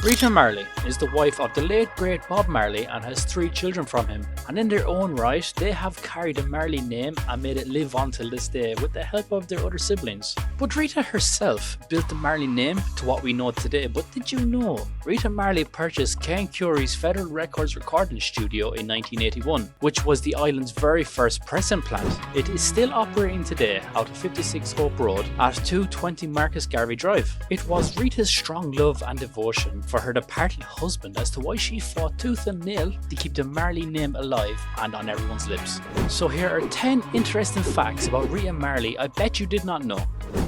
Rita Marley is the wife of the late great Bob Marley and has 3 children from him, and in their own right they have carried the Marley name and made it live on till this day with the help of their other siblings. But Rita herself built the Marley name to what we know today. But did you know Rita Marley purchased Ken Curie's Federal Records recording studio in 1981, which was the island's very first pressing plant. It is still operating today out of 56 Hope Road at 220 Marcus Garvey Drive. It was Rita's strong love and devotion for her departed husband as to why she fought tooth and nail to keep the Marley name alive and on everyone's lips. So here are 10 interesting facts about Rita Marley I bet you did not know.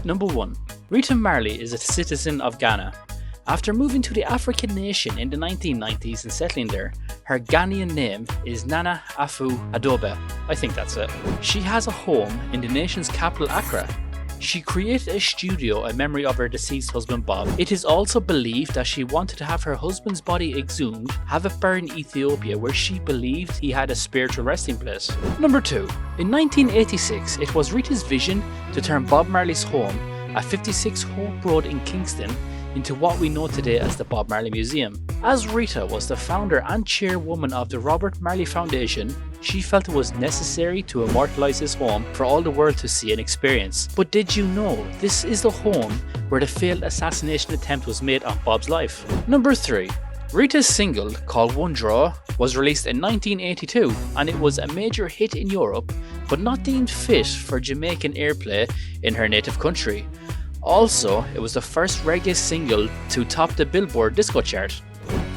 Number 1. Rita Marley is a citizen of Ghana. After moving to the African nation in the 1990s and settling there, her Ghanaian name is Nana Afu Adobe. I think that's it. She has a home in the nation's capital, Accra. She created a studio in memory of her deceased husband Bob. It is also believed that she wanted to have her husband's body exhumed, have it buried in Ethiopia where she believed he had a spiritual resting place. Number 2. In 1986, it was Rita's vision to turn Bob Marley's home at 56 Hope Road in Kingston into what we know today as the Bob Marley Museum. As Rita was the founder and chairwoman of the Robert Marley Foundation, she felt it was necessary to immortalize his home for all the world to see and experience. But did you know this is the home where the failed assassination attempt was made on Bob's life? Number 3. Rita's single, called One Draw, was released in 1982 and it was a major hit in Europe, but not deemed fit for Jamaican airplay in her native country. Also, it was the first reggae single to top the Billboard disco chart.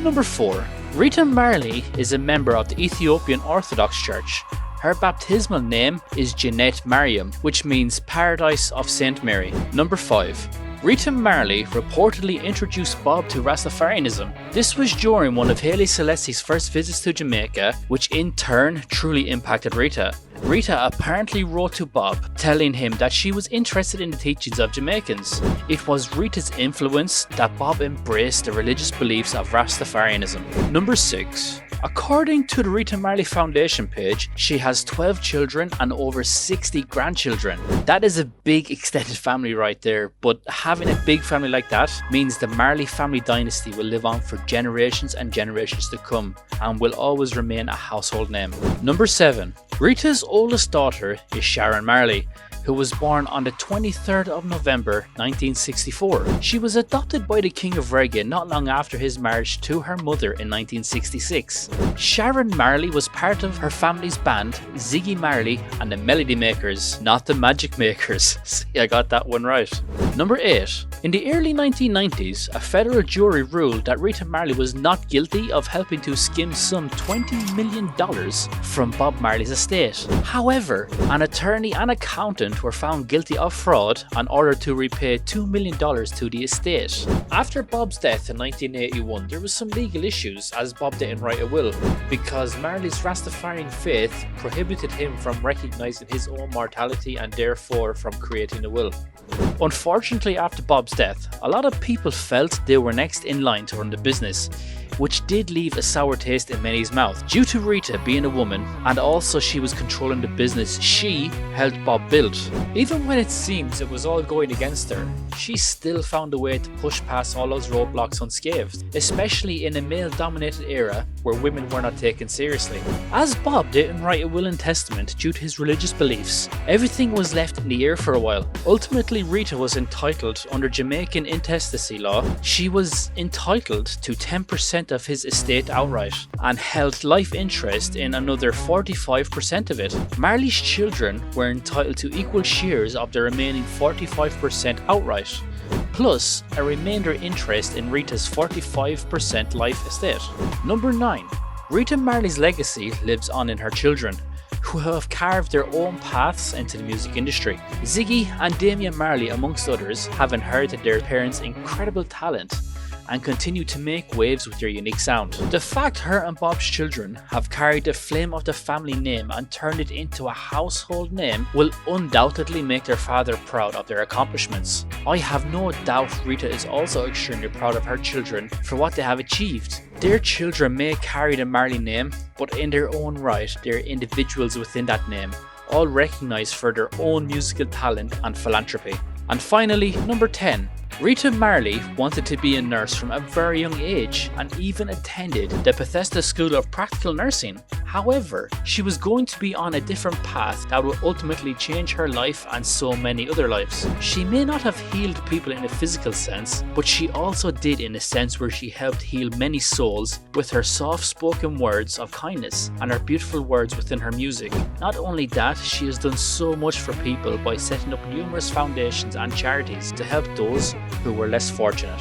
Number 4. Rita Marley is a member of the Ethiopian Orthodox Church. Her baptismal name is Jeanette Mariam, which means Paradise of Saint Mary. Number 5. Rita Marley reportedly introduced Bob to Rastafarianism. This was during one of Haile Selassie's first visits to Jamaica, which in turn truly impacted Rita. Rita apparently wrote to Bob, telling him that she was interested in the teachings of Jamaicans. It was Rita's influence that Bob embraced the religious beliefs of Rastafarianism. Number 6. According to the Rita Marley Foundation page, she has 12 children and over 60 grandchildren. That is a big extended family right there, but having a big family like that means the Marley family dynasty will live on for generations and generations to come and will always remain a household name. Number 7. Rita's oldest daughter is Sharon Marley, who was born on the 23rd of November 1964. She was adopted by the King of Reggae not long after his marriage to her mother in 1966. Sharon Marley was part of her family's band, Ziggy Marley and the Melody Makers, not the Magic Makers. See, I got that one right. Number 8. In the early 1990s, a federal jury ruled that Rita Marley was not guilty of helping to skim some $20 million from Bob Marley's estate. However, an attorney and accountant were found guilty of fraud and ordered to repay $2 million to the estate. After Bob's death in 1981, there was some legal issues as Bob didn't write a will because Marley's Rastafarian faith prohibited him from recognizing his own mortality and therefore from creating a will. Unfortunately, after Bob's death, a lot of people felt they were next in line to run the business, which did leave a sour taste in many's mouth. Due to Rita being a woman, and also she was controlling the business she helped Bob build. Even when it seems it was all going against her, she still found a way to push past all those roadblocks unscathed, especially in a male-dominated era where women were not taken seriously. As Bob didn't write a will and testament due to his religious beliefs, everything was left in the air for a while. Ultimately, Rita was entitled, under Jamaican intestacy law, she was entitled to 10% of his estate outright and held life interest in another 45% of it. Marley's children were entitled to equal shares of the remaining 45% outright, plus a remainder interest in Rita's 45% life estate. Number 9. Rita Marley's legacy lives on in her children, who have carved their own paths into the music industry. Ziggy and Damian Marley, amongst others, have inherited their parents' incredible talent and continue to make waves with their unique sound. The fact her and Bob's children have carried the flame of the family name and turned it into a household name will undoubtedly make their father proud of their accomplishments. I have no doubt Rita is also extremely proud of her children for what they have achieved. Their children may carry the Marley name, but in their own right, they are individuals within that name, all recognised for their own musical talent and philanthropy. And finally, number 10. Rita Marley wanted to be a nurse from a very young age and even attended the Bethesda School of Practical Nursing. However, she was going to be on a different path that would ultimately change her life and so many other lives. She may not have healed people in a physical sense, but she also did in a sense where she helped heal many souls with her soft-spoken words of kindness and her beautiful words within her music. Not only that, she has done so much for people by setting up numerous foundations and charities to help those who were less fortunate.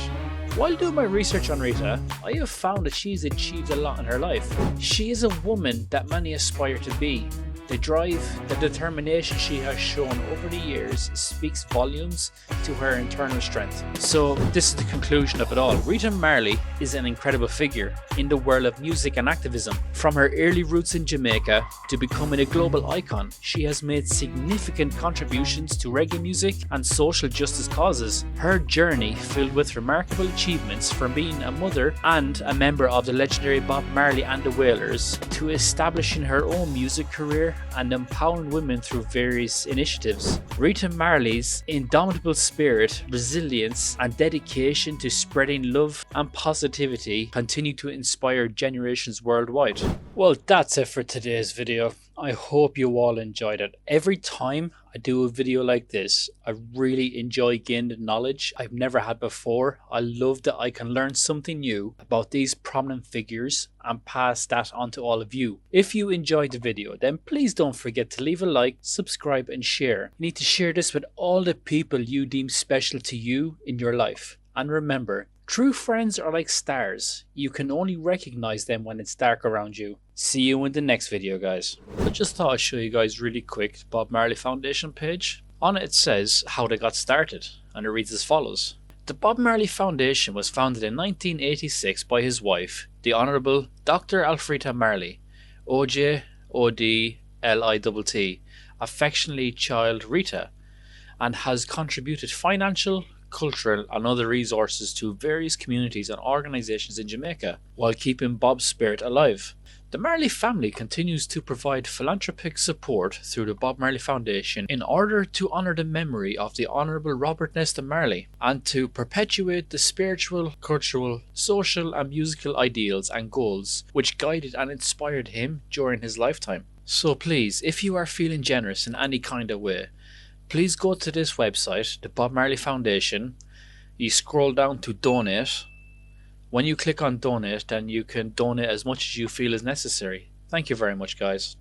While doing my research on Rita, I have found that she's achieved a lot in her life. She is a woman that many aspire to be. The drive, the determination she has shown over the years speaks volumes to her internal strength. So this is the conclusion of it all. Rita Marley is an incredible figure in the world of music and activism. From her early roots in Jamaica to becoming a global icon, she has made significant contributions to reggae music and social justice causes. Her journey, filled with remarkable achievements from being a mother and a member of the legendary Bob Marley and the Wailers, to establishing her own music career and empowering women through various initiatives. Rita Marley's indomitable spirit, resilience, and dedication to spreading love and positivity continue to inspire generations worldwide. Well, that's it for today's video. I hope you all enjoyed it. Every time I do a video like this, I really enjoy gaining knowledge I've never had before. I love that I can learn something new about these prominent figures and pass that on to all of you. If you enjoyed the video, then please don't forget to leave a like, subscribe and share. You need to share this with all the people you deem special to you in your life. And remember, true friends are like stars. You can only recognize them when it's dark around you. See you in the next video, guys. I just thought I'd show you guys really quick the Bob Marley Foundation page. On it says how they got started, and it reads as follows. The Bob Marley Foundation was founded in 1986 by his wife, the Honourable Dr. Alfreda Marley, OJ, OD, LITT, affectionately Child Rita, and has contributed financial, cultural and other resources to various communities and organisations in Jamaica while keeping Bob's spirit alive. The Marley family continues to provide philanthropic support through the Bob Marley Foundation in order to honour the memory of the Honourable Robert Nesta Marley and to perpetuate the spiritual, cultural, social and musical ideals and goals which guided and inspired him during his lifetime. So please, if you are feeling generous in any kind of way, please go to this website, the Bob Marley Foundation. You scroll down to donate. When you click on donate, then you can donate as much as you feel is necessary. Thank you very much, guys.